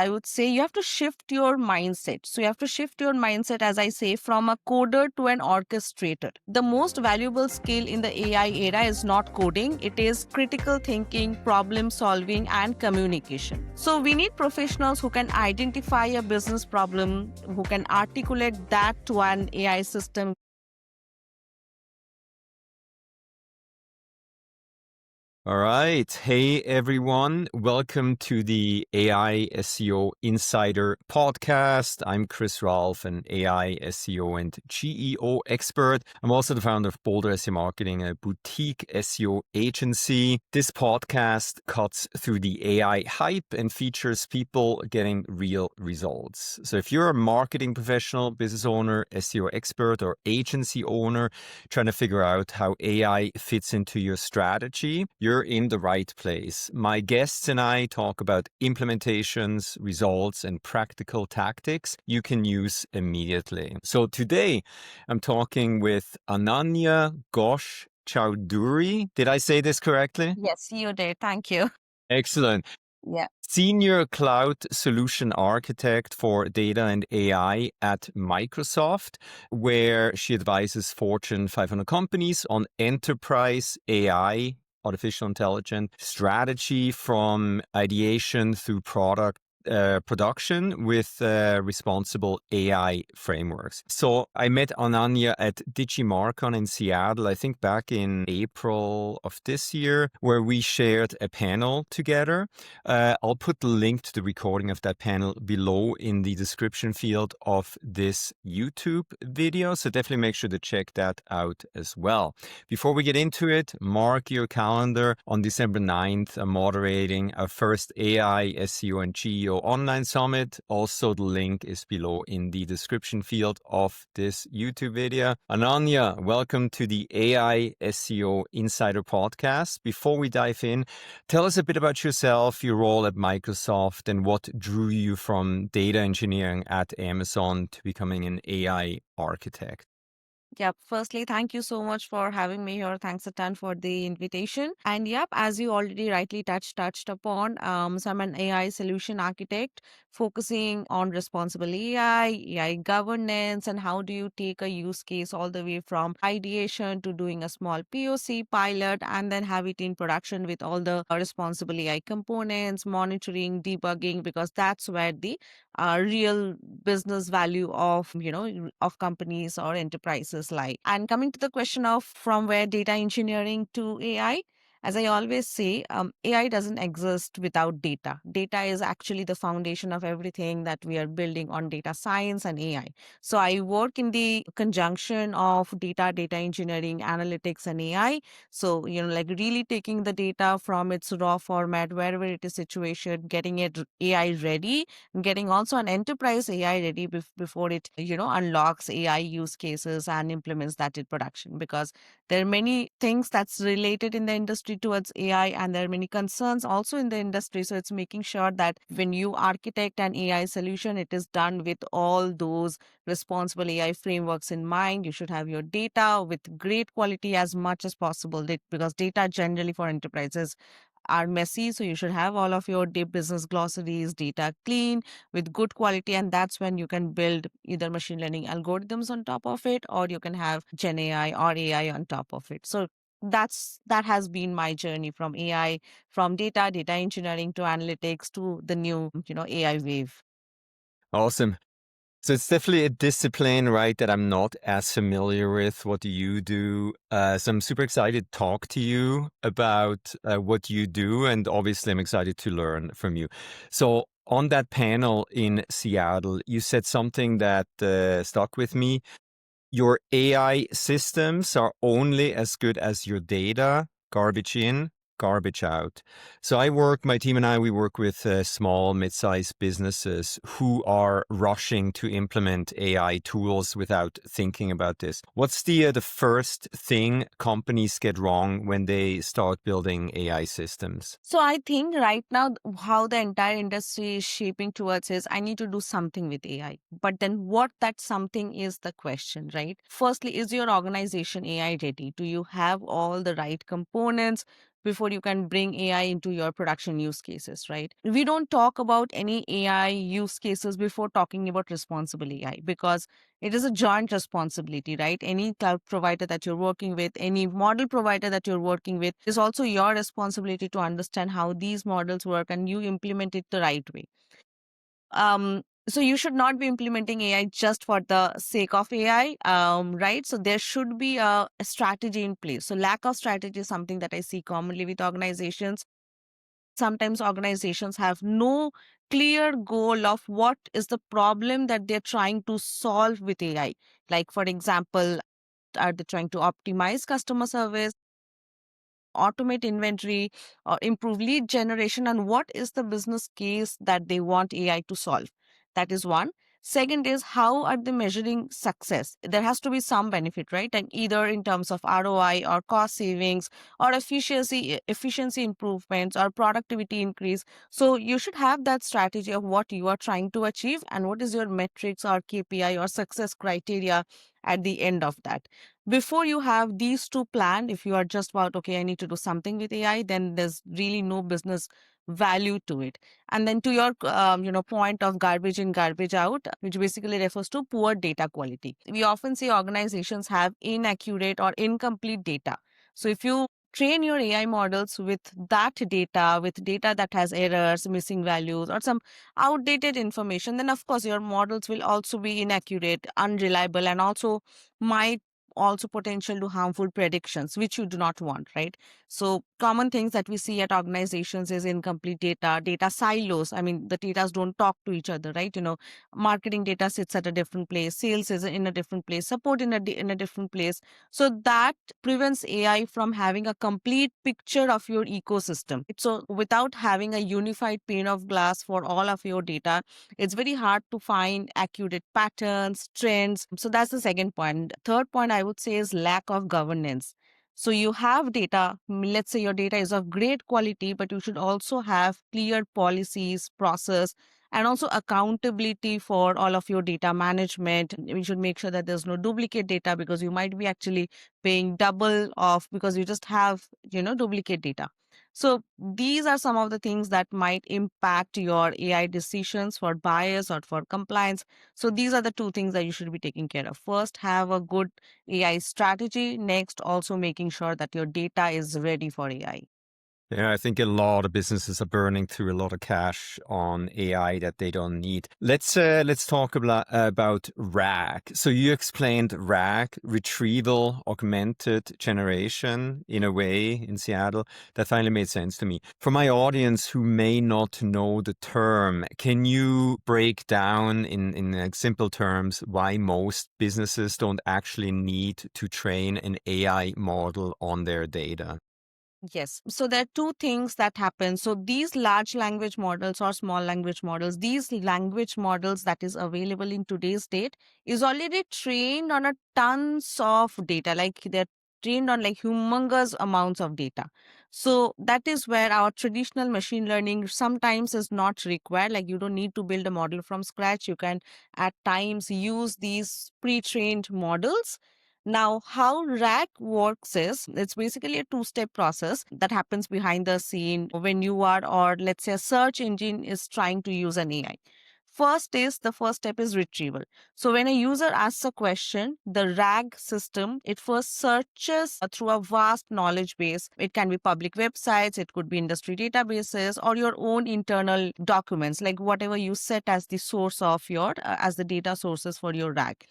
I would say you have to shift your mindset. So you have to shift your mindset, as I say, from a coder to an orchestrator. The most valuable skill in the AI era is not coding, it is critical thinking, problem solving, and communication. So we need professionals who can identify a business problem, who can articulate that to an AI system. All right. Hey, everyone. Welcome to the AI SEO Insider podcast. I'm Chris Raulf, an AI SEO and GEO expert. I'm also the founder of Bolder SEO Marketing, a boutique SEO agency. This podcast cuts through the AI hype and features people getting real results. So if you're a marketing professional, business owner, SEO expert, or agency owner trying to figure out how AI fits into your strategy, you're in the right place. My guests and I talk about implementations, results, and practical tactics you can use immediately. So today I'm talking with Ananya Ghosh Chowdhury. Did I say this correctly? Yes, you did. Thank you. Excellent. Yeah. Senior Cloud Solution Architect for Data and AI at Microsoft, where she advises Fortune 500 companies on enterprise AI, artificial intelligence strategy from ideation through product production with responsible AI frameworks. So I met Ananya at DigiMarcon in Seattle, I think back in April of this year, where we shared a panel together. I'll put the link to the recording of that panel below in the description field of this YouTube video. So definitely make sure to check that out as well. Before we get into it, mark your calendar. On December 9th, I'm moderating our first AI, SEO, and GEO online summit. Also, the link is below in the description field of this YouTube video. Ananya, welcome to the AI SEO Insider podcast. Before we dive in, tell us a bit about yourself, your role at Microsoft, and what drew you from data engineering at Amazon to becoming an AI architect. Yep. Firstly, thank you so much for having me here. Thanks a ton for the invitation. And yep, as you already rightly touched upon, so I'm an AI solution architect focusing on responsible AI governance, and how do you take a use case all the way from ideation to doing a small POC pilot and then have it in production with all the responsible AI components, monitoring, debugging, because that's where the real business value of of companies or enterprises lie. And coming to the question of from where data engineering to AI, as I always say, AI doesn't exist without data. Data is actually the foundation of everything that we are building on data science and AI. So I work in the conjunction of data engineering, analytics, and AI. So, like really taking the data from its raw format, wherever it is situated, getting it AI ready, getting also an enterprise AI ready before it, unlocks AI use cases and implements that in production. Because there are many things that's related in the industry towards AI, and there are many concerns also in the industry. So it's making sure that when you architect an AI solution, it is done with all those responsible AI frameworks in mind. You should have your data with great quality as much as possible, because data generally for enterprises are messy. So you should have all of your business glossaries, data clean with good quality. And that's when you can build either machine learning algorithms on top of it, or you can have Gen AI or AI on top of it. So that has been my journey from AI, from data engineering to analytics to the new, AI wave. Awesome. So it's definitely a discipline, right, that I'm not as familiar with. What do you do? So I'm super excited to talk to you about what you do. And obviously, I'm excited to learn from you. So on that panel in Seattle, you said something that stuck with me. Your AI systems are only as good as your data, garbage in, garbage out. So my team and I, we work with small, mid-sized businesses who are rushing to implement AI tools without thinking about this. What's the first thing companies get wrong when they start building AI systems? So I think right now how the entire industry is shaping towards is I need to do something with AI. But then what that something is the question, right? Firstly, is your organization AI ready? Do you have all the right components before you can bring AI into your production use cases, right? We don't talk about any AI use cases before talking about responsible AI, because it is a joint responsibility, right? Any cloud provider that you're working with, any model provider that you're working with, is also your responsibility to understand how these models work and you implement it the right way. So you should not be implementing AI just for the sake of AI, right? So there should be a strategy in place. So lack of strategy is something that I see commonly with organizations. Sometimes organizations have no clear goal of what is the problem that they're trying to solve with AI. Like, for example, are they trying to optimize customer service, automate inventory, or improve lead generation, and what is the business case that they want AI to solve? That is one. Second is, how are they measuring success? There has to be some benefit, right? And either in terms of ROI or cost savings or efficiency improvements or productivity increase. So you should have that strategy of what you are trying to achieve and what is your metrics or KPI or success criteria at the end of that. Before you have these two planned, if you are just about, okay, I need to do something with AI, then there's really no business value to it. And then to your point of garbage in, garbage out, which basically refers to poor data quality. We often see organizations have inaccurate or incomplete data. So if you train your AI models with data that has errors, missing values, or some outdated information, then of course your models will also be inaccurate, unreliable, and also might also potential to harmful predictions, which you do not want, right? So common things that we see at organizations is incomplete data, data silos. I mean, the data don't talk to each other, right? Marketing data sits at a different place, sales is in a different place, support in a different place. So that prevents AI from having a complete picture of your ecosystem. So without having a unified pane of glass for all of your data, it's very hard to find accurate patterns, trends. So that's the second point. Third point I would say is lack of governance. So you have data, let's say your data is of great quality, but you should also have clear policies, process, and also accountability for all of your data management. We should make sure that there's no duplicate data, because you might be actually paying double of because you just have, duplicate data. So these are some of the things that might impact your AI decisions for bias or for compliance. So these are the two things that you should be taking care of. First, have a good AI strategy. Next, also making sure that your data is ready for AI. Yeah, I think a lot of businesses are burning through a lot of cash on AI that they don't need. Let's talk about RAG. So you explained RAG, retrieval augmented generation, in a way in Seattle. That finally made sense to me. For my audience who may not know the term, can you break down in like simple terms why most businesses don't actually need to train an AI model on their data? Yes. So there are two things that happen. So these large language models or small language models, these language models that is available in today's date is already trained on a tons of data. Like they're trained on like humongous amounts of data. So that is where our traditional machine learning sometimes is not required. Like you don't need to build a model from scratch. You can at times use these pre-trained models. Now, how RAG works is it's basically a two-step process that happens behind the scene when you are, or let's say a search engine is trying to use an AI. The first step is retrieval. So when a user asks a question, the RAG system, it first searches through a vast knowledge base. It can be public websites, it could be industry databases, or your own internal documents, like whatever you set as the source of as the data sources for your RAG,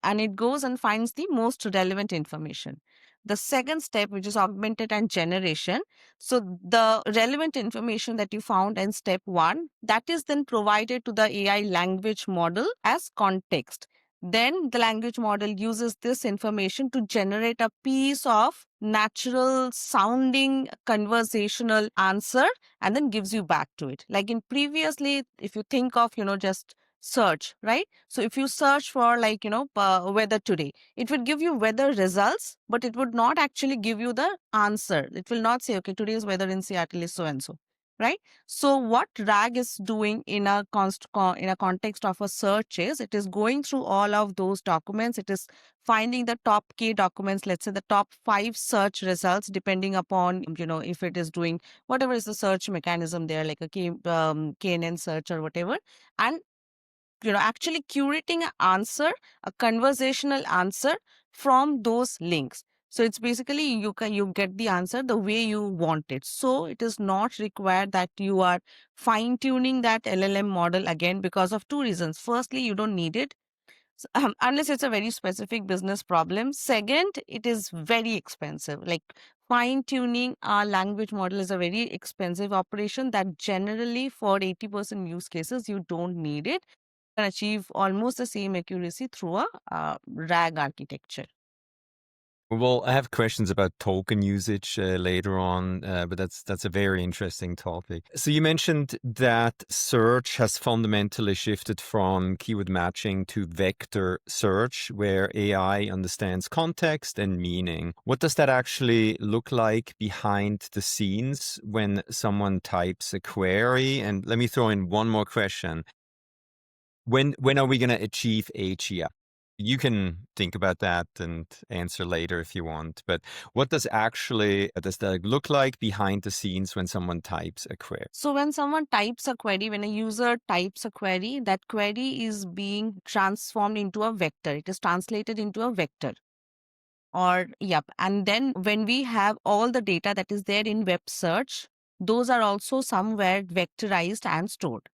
and it goes and finds the most relevant information. The second step, which is augmented and generation. So the relevant information that you found in step one, that is then provided to the AI language model as context. Then the language model uses this information to generate a piece of natural sounding conversational answer and then gives you back to it. Like in previously, if you think of, just search, right? So if you search for like, weather today, it would give you weather results, but it would not actually give you the answer. It will not say, okay, today's weather in Seattle is so and so. right? So what RAG is doing in a in a context of a search is it is going through all of those documents. It is finding the top key documents, let's say the top 5 search results, depending upon, if it is doing whatever is the search mechanism there, like a KNN search or whatever, and actually curating an answer, a conversational answer from those links. So it's basically you get the answer the way you want it. So it is not required that you are fine tuning that LLM model again, because of two reasons. Firstly, you don't need it, unless it's a very specific business problem. Second, it is very expensive. Like, fine tuning our language model is a very expensive operation that generally for 80% use cases you don't need it. You can achieve almost the same accuracy through a RAG architecture. Well, I have questions about token usage later on, but that's a very interesting topic. So you mentioned that search has fundamentally shifted from keyword matching to vector search, where AI understands context and meaning. What does that actually look like behind the scenes when someone types a query? And let me throw in one more question. When are we going to achieve AGI? You can think about that and answer later if you want. But what does that look like behind the scenes when someone types a query? So when someone types a query, when a user types a query, that query is being transformed into a vector. It is translated into a vector. Or, yep. And then when we have all the data that is there in web search, those are also somewhere vectorized and stored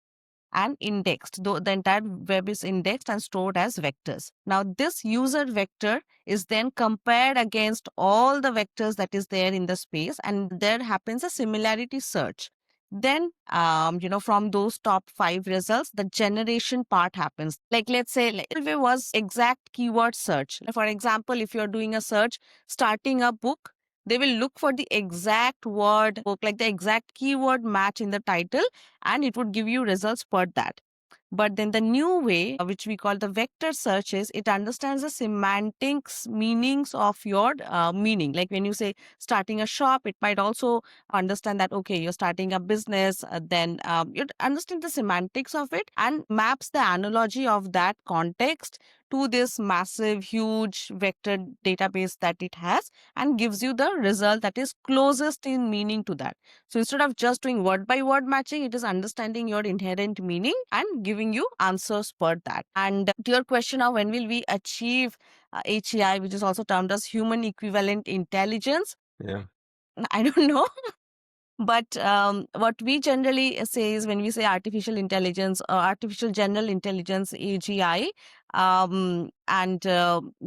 and indexed. Though the entire web is indexed and stored as vectors. Now, this user vector is then compared against all the vectors that is there in the space, and there happens a similarity search. Then, from those top 5 results, the generation part happens. Like, let's say, like, if it was exact keyword search. For example, if you're doing a search starting a book, they will look for the exact word book, like the exact keyword match in the title, and it would give you results per that. But then the new way, which we call the vector search, is it understands the semantics meanings of your meaning. Like when you say starting a shop, it might also understand that, okay, you're starting a business, then you understand the semantics of it and maps the analogy of that context to this massive, huge vector database that it has, and gives you the result that is closest in meaning to that. So instead of just doing word by word matching, it is understanding your inherent meaning and giving you answers per that. And to your question of when will we achieve HEI, which is also termed as human equivalent intelligence, Yeah. I don't know. But what we generally say is, when we say artificial intelligence or artificial general intelligence, AGI, and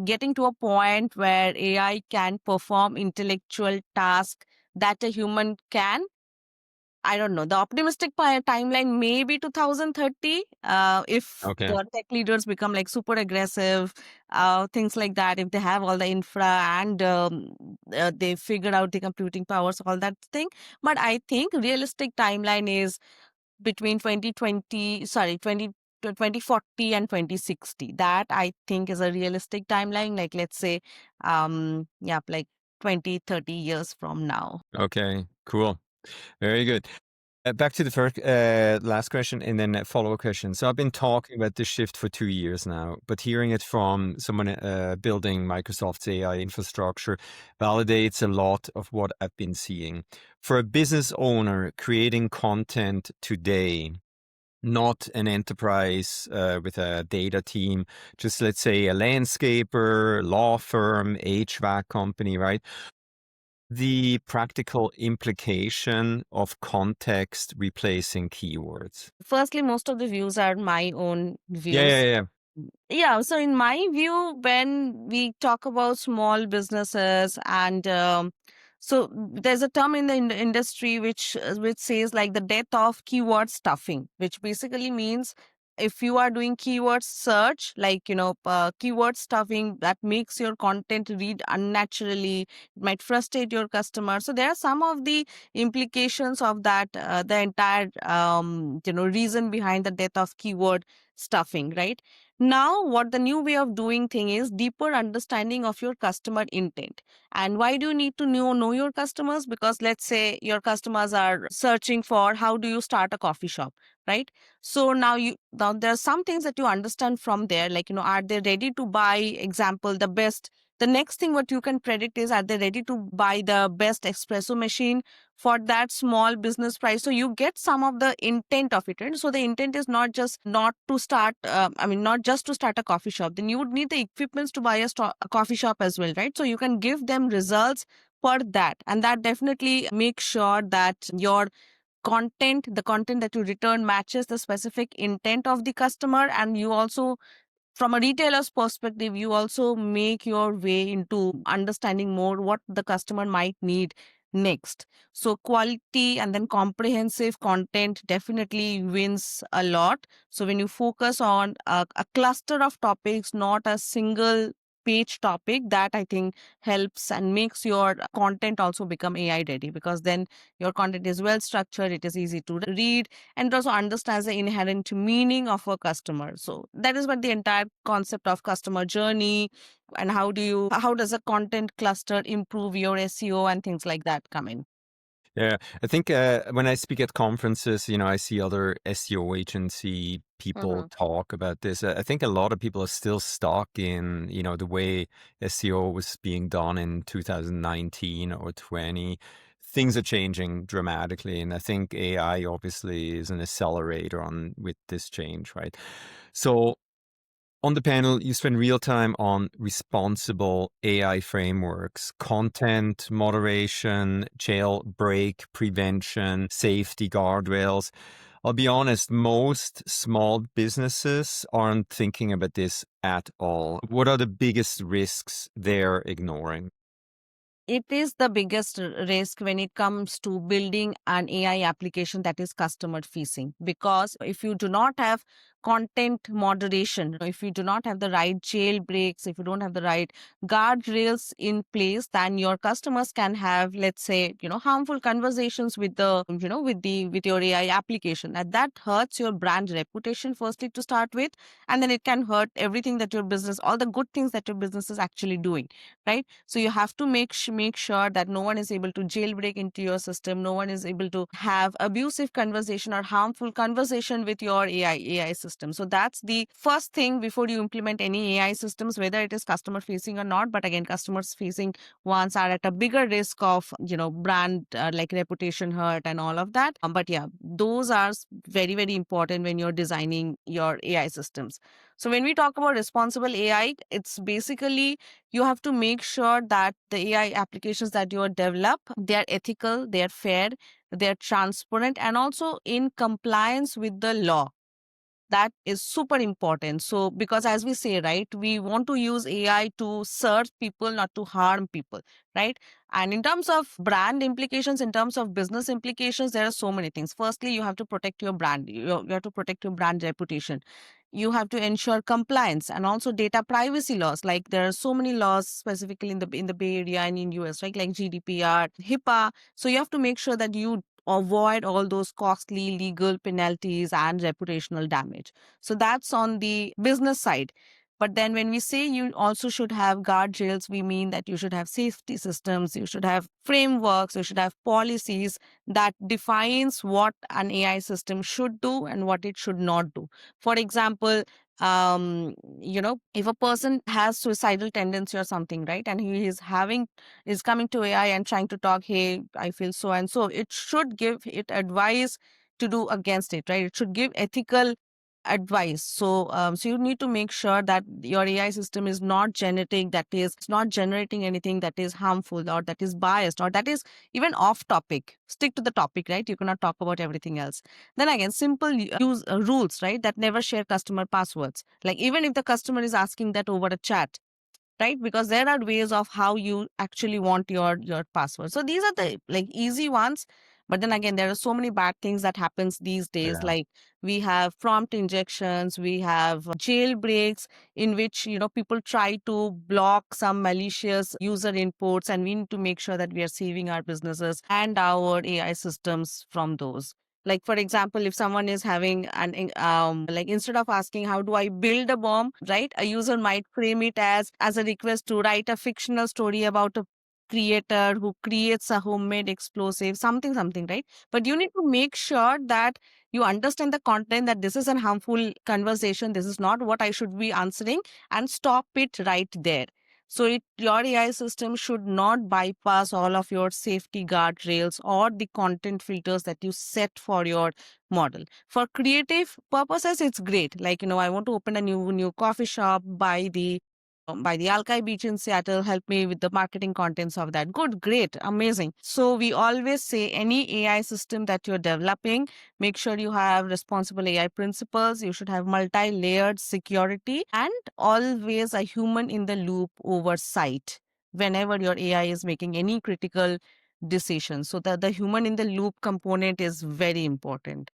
getting to a point where AI can perform intellectual tasks that a human can, I don't know. The optimistic timeline may be 2030. If Okay. the tech leaders become like super aggressive, things like that, if they have all the infra and they figure out the computing powers, all that thing. But I think realistic timeline is between 2040 and 2060. That I think is a realistic timeline. Like, let's say, yeah, like 20-30 years from now. Okay. Cool. Very good. Back to the first, last question and then a follow-up question. So I've been talking about this shift for 2 years now, but hearing it from someone building Microsoft's AI infrastructure validates a lot of what I've been seeing. For a business owner creating content today, not an enterprise with a data team, just let's say a landscaper, law firm, HVAC company, right? The practical implication of context replacing keywords. Firstly, most of the views are my own Yeah, yeah, views. yeah. Yeah, so in my view, when we talk about small businesses, and so there's a term in the industry which says like the death of keyword stuffing, which basically means if you are doing keyword search, like keyword stuffing, that makes your content read unnaturally, it might frustrate your customer. So there are some of the implications of that, the entire reason behind the death of keyword stuffing, right? Now, what the new way of doing thing is deeper understanding of your customer intent. And why do you need to know your customers? Because let's say your customers are searching for how do you start a coffee shop, right? So now there are some things that you understand from there, like, are they ready to buy, example, the best. The next thing what you can predict is, are they ready to buy the best espresso machine for that small business price? So you get some of the intent of it, right? So the intent is not just not to start, not just to start a coffee shop. Then you would need the equipments to buy a coffee shop as well, right? So you can give them results for that, and that definitely makes sure that your the content that you return matches the specific intent of the customer. And you also, from a retailer's perspective, you also make your way into understanding more what the customer might need next. So quality and then comprehensive content definitely wins a lot. So when you focus on a cluster of topics, not a single page topic, that I think helps and makes your content also become AI ready, because then your content is well structured, it is easy to read, and it also understands the inherent meaning of a customer. So that is what the entire concept of customer journey, and how does a content cluster improve your SEO and things like that come in. Yeah, I think when I speak at conferences, I see other SEO agency people Hmm. talk about this. I think a lot of people are still stuck in, the way SEO was being done in 2019 or 20. Things are changing dramatically, and I think AI obviously is an accelerator on with this change, right? So on the panel, you spend real time on responsible AI frameworks, content moderation, jailbreak prevention, safety guardrails. I'll be honest, most small businesses aren't thinking about this at all. What are the biggest risks they're ignoring? It is the biggest risk when it comes to building an AI application that is customer facing. Because if you do not have content moderation, if you do not have the right jailbreaks, if you don't have the right guardrails in place, then your customers can have, let's say, harmful conversations with with your AI application. And that hurts your brand reputation, firstly, to start with. And then it can hurt everything that your business, all the good things that your business is actually doing, right? So you have to make sure that no one is able to jailbreak into your system, no one is able to have abusive conversation or harmful conversation with your AI system. So that's the first thing before you implement any AI systems, whether it is customer facing or not. But again, customers facing ones are at a bigger risk of brand like reputation hurt and all of that. But yeah, those are very very important when you're designing your AI systems. So when we talk about responsible AI, it's basically you have to make sure that the AI applications that you develop, they are ethical, they are fair, they are transparent, and also in compliance with the law. That is super important. So, because as we say, right, we want to use AI to serve people, not to harm people, right? And in terms of brand implications, in terms of business implications, there are so many things. Firstly, you have to protect your brand. You have to protect your brand reputation. You have to ensure compliance and also data privacy laws. Like there are so many laws specifically in the Bay Area and in US, right? Like GDPR, HIPAA. So you have to make sure that you avoid all those costly legal penalties and reputational damage. So that's on the business side. But then when we say you also should have guardrails, we mean that you should have safety systems, you should have frameworks, you should have policies that defines what an AI system should do and what it should not do. For example, if a person has suicidal tendency or something, right, and he is coming to AI and trying to talk, hey, I feel so and so, it should give it advice to do against it, right? It should give ethical advice. So you need to make sure that your AI system is not genetic, that is it's not generating anything that is harmful or that is biased or that is even off topic. Stick to the topic, right? You cannot talk about everything else. Then again, simple use rules, right? That never share customer passwords. Like even if the customer is asking that over a chat, right? Because there are ways of how you actually want your password. So these are the like easy ones. But then again, there are so many bad things that happens these days. Yeah. Like we have prompt injections, we have jailbreaks in which people try to block some malicious user inputs, and we need to make sure that we are saving our businesses and our AI systems from those. Like, for example, if someone is having like, instead of asking, how do I build a bomb, right? A user might frame it as a request to write a fictional story about a creator who creates a homemade explosive, something, right? But you need to make sure that you understand the content, that this is a harmful conversation. This is not what I should be answering, and stop it right there. So your AI system should not bypass all of your safety guardrails or the content filters that you set for your model. For creative purposes, it's great. Like, I want to open a new coffee shop by the Alki Beach in Seattle. Help me with the marketing contents of that. Good, great, amazing. So we always say any AI system that you're developing, make sure you have responsible AI principles. You should have multi-layered security and always a human in the loop oversight whenever your AI is making any critical decisions. So the human in the loop component is very important.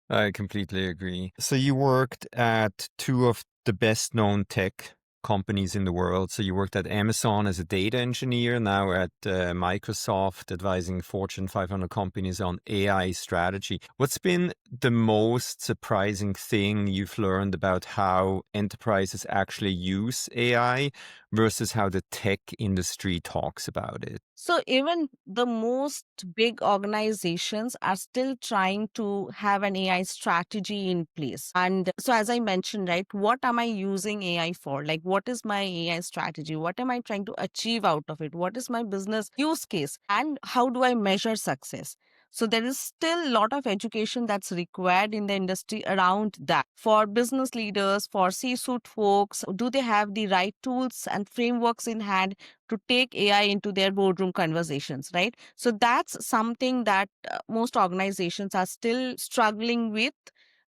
I completely agree. So you worked at two of the best known tech companies in the world. So you worked at Amazon as a data engineer, now at Microsoft, advising Fortune 500 companies on AI strategy. What's been the most surprising thing you've learned about how enterprises actually use AI versus how the tech industry talks about it? So even the most big organizations are still trying to have an AI strategy in place. And so, as I mentioned, right, what am I using AI for? Like, what is my AI strategy? What am I trying to achieve out of it? What is my business use case? And how do I measure success? So there is still a lot of education that's required in the industry around that. For business leaders, for C-suite folks, do they have the right tools and frameworks in hand to take AI into their boardroom conversations, right? So that's something that most organizations are still struggling with.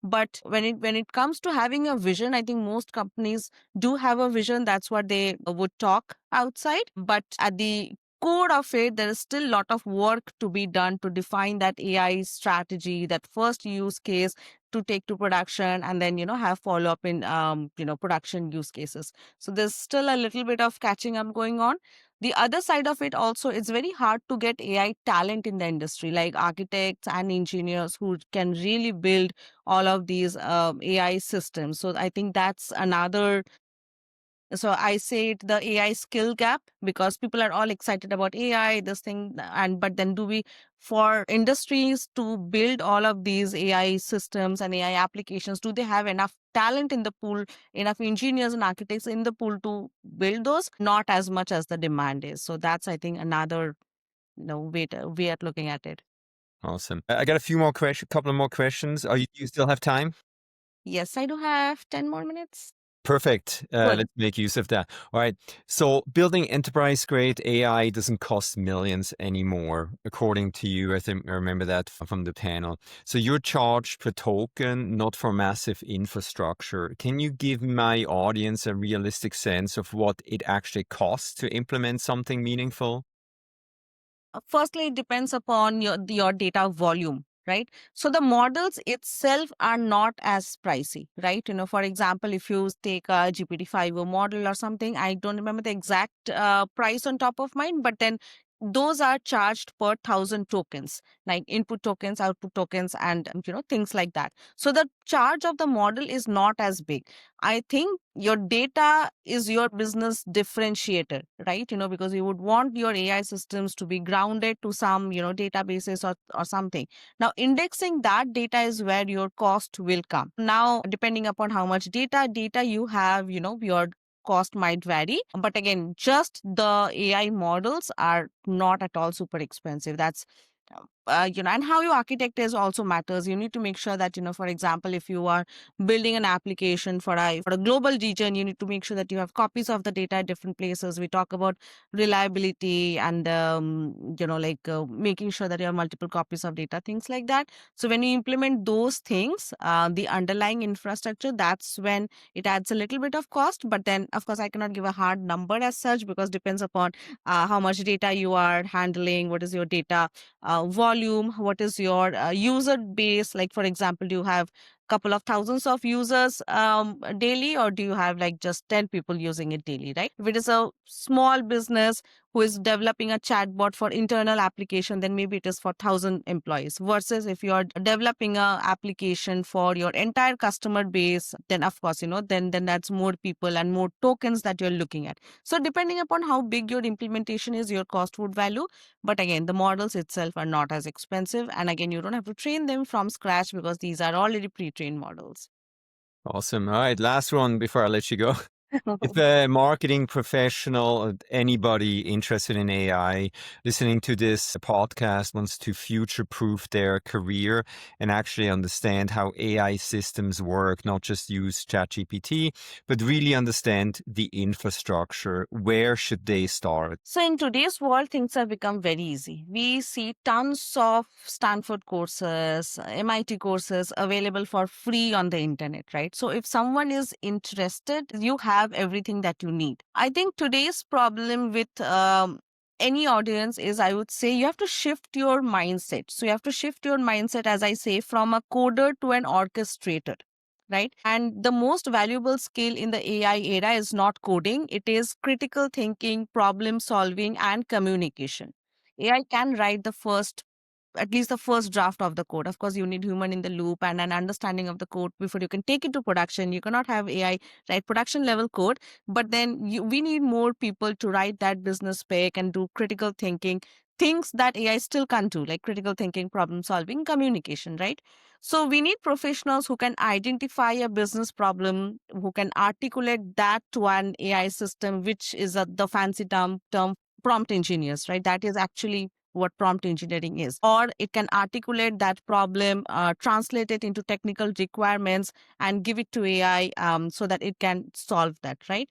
But when it comes to having a vision, I think most companies do have a vision. That's what they would talk outside. But at the core of it, there is still a lot of work to be done to define that AI strategy, that first use case to take to production, and then have follow up in production use cases. So there's still a little bit of catching up going on. The other side of it also, it's very hard to get AI talent in the industry, like architects and engineers who can really build all of these AI systems. So I think that's another. So I say it the AI skill gap, because people are all excited about AI, this thing, and but then do we, for industries to build all of these AI systems and AI applications, do they have enough talent in the pool, enough engineers and architects in the pool to build those? Not as much as the demand is. So that's, I think, another way at looking at it. Awesome. I got a few more questions, couple of more questions. Do you still have time? Yes, I do have 10 more minutes. Perfect. Good. Let's make use of that. All right. So building enterprise grade AI doesn't cost millions anymore, according to you. I think I remember that from the panel. So you're charged per token, not for massive infrastructure. Can you give my audience a realistic sense of what it actually costs to implement something meaningful? Firstly, it depends upon your data volume, right? So the models itself are not as pricey, right? For example, if you take a GPT-5 model or something, I don't remember the exact price on top of mind, but then those are charged per thousand tokens, like input tokens, output tokens, and things like that. So the charge of the model is not as big. I think your data is your business differentiator, right? Because you would want your AI systems to be grounded to some, databases or something. Now, indexing that data is where your cost will come. Now, depending upon how much data you have, your cost might vary. But again, just the AI models are not at all super expensive. That's and how you architect is also matters. You need to make sure that, for example, if you are building an application for a global region, you need to make sure that you have copies of the data at different places. We talk about reliability and like making sure that you have multiple copies of data, things like that. So when you implement those things, the underlying infrastructure, that's when it adds a little bit of cost. But then, of course, I cannot give a hard number as such, because depends upon how much data you are handling, what is your data volume, what is your user base. Like, for example, do you have couple of thousands of users daily, or do you have like just 10 people using it daily, right? If it is a small business who is developing a chatbot for internal application, then maybe it is for 1,000 employees. Versus if you are developing a application for your entire customer base, then of course, then that's more people and more tokens that you're looking at. So depending upon how big your implementation is, your cost would value. But again, the models itself are not as expensive. And again, you don't have to train them from scratch because these are already pre-trained models. Awesome. All right, last one before I let you go. If a marketing professional, or anybody interested in AI, listening to this podcast wants to future-proof their career and actually understand how AI systems work, not just use ChatGPT, but really understand the infrastructure, where should they start? So in today's world, things have become very easy. We see tons of Stanford courses, MIT courses available for free on the internet, right? So if someone is interested, you have everything that you need. I think today's problem with any audience is, I would say, you have to shift your mindset. So you have to shift your mindset, as I say, from a coder to an orchestrator, right? And the most valuable skill in the AI era is not coding, it is critical thinking, problem solving, and communication. AI can write the first, at least the first draft of the code. Of course, you need human in the loop and an understanding of the code before you can take it to production. You cannot have AI write production level code, but then we need more people to write that business spec and do critical thinking, things that AI still can't do, like critical thinking, problem solving, communication, right? So we need professionals who can identify a business problem, who can articulate that to an AI system, which is the fancy term prompt engineers, right? That is actually what prompt engineering is. Or it can articulate that problem, translate it into technical requirements, and give it to AI so that it can solve that, right?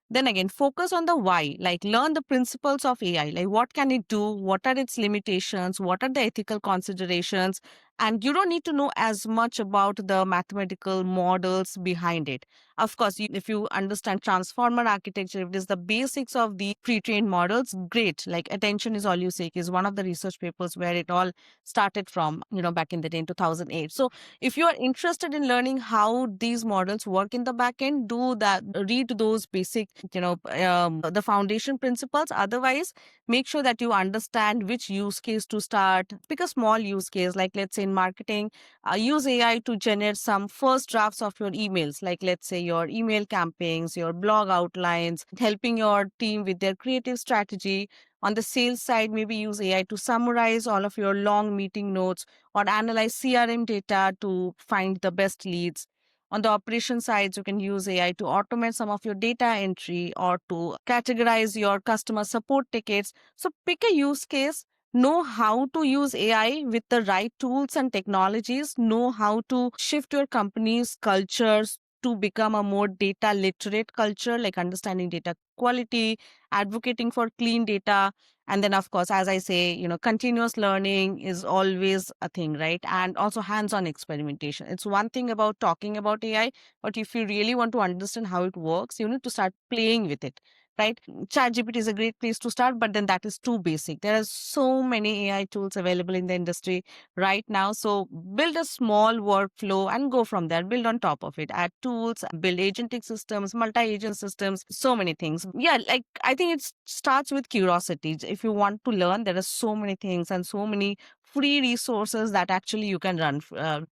Then again, focus on the why, like learn the principles of AI, like what can it do, what are its limitations, what are the ethical considerations. And you don't need to know as much about the mathematical models behind it. Of course, if you understand transformer architecture, if it is the basics of the pre-trained models, great. Like attention is all you seek is one of the research papers where it all started from, back in the day in 2008. So if you are interested in learning how these models work in the back end, do that, read those basic, the foundation principles. Otherwise, make sure that you understand which use case to start. Pick a small use case, like let's say in marketing, use AI to generate some first drafts of your emails, like let's say your email campaigns, your blog outlines, helping your team with their creative strategy. On the sales side, maybe use AI to summarize all of your long meeting notes or analyze CRM data to find the best leads. On the operation sides, you can use AI to automate some of your data entry or to categorize your customer support tickets. So pick a use case, know how to use AI with the right tools and technologies, know how to shift your company's cultures to become a more data literate culture, like understanding data quality, advocating for clean data. And then, of course, as I say, continuous learning is always a thing, right? And also hands on experimentation. It's one thing about talking about AI, but if you really want to understand how it works, you need to start playing with it, right? ChatGPT is a great place to start, but then that is too basic. There are so many AI tools available in the industry right now. So build a small workflow and go from there. Build on top of it. Add tools, build agentic systems, multi-agent systems, so many things. Yeah, like I think it starts with curiosity. If you want to learn, there are so many things and so many free resources that actually you can run.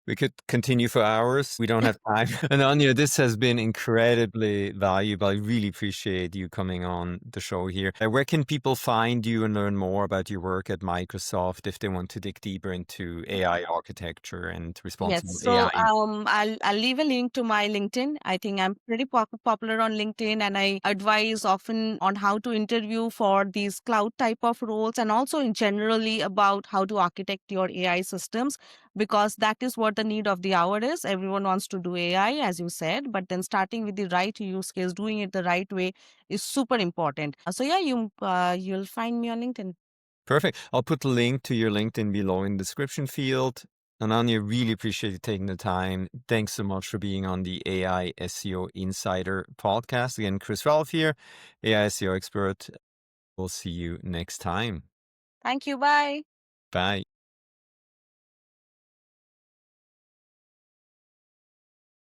We could continue for hours. We don't have time. And Anya, this has been incredibly valuable. I really appreciate you coming on the show here. Where can people find you and learn more about your work at Microsoft if they want to dig deeper into AI architecture and Yes. responsible So AI? I'll leave a link to my LinkedIn. I think I'm pretty popular on LinkedIn, and I advise often on how to interview for these cloud type of roles, and also in generally about how to architect your AI systems, because that is what the need of the hour is. Everyone wants to do AI, as you said, but then starting with the right use case, doing it the right way is super important. So yeah, you'll find me on LinkedIn. Perfect. I'll put the link to your LinkedIn below in the description field. Ananya, really appreciate you taking the time. Thanks so much for being on the AI SEO Insider podcast. Again, Chris Raulf here, AI SEO expert. We'll see you next time. Thank you. Bye. Bye.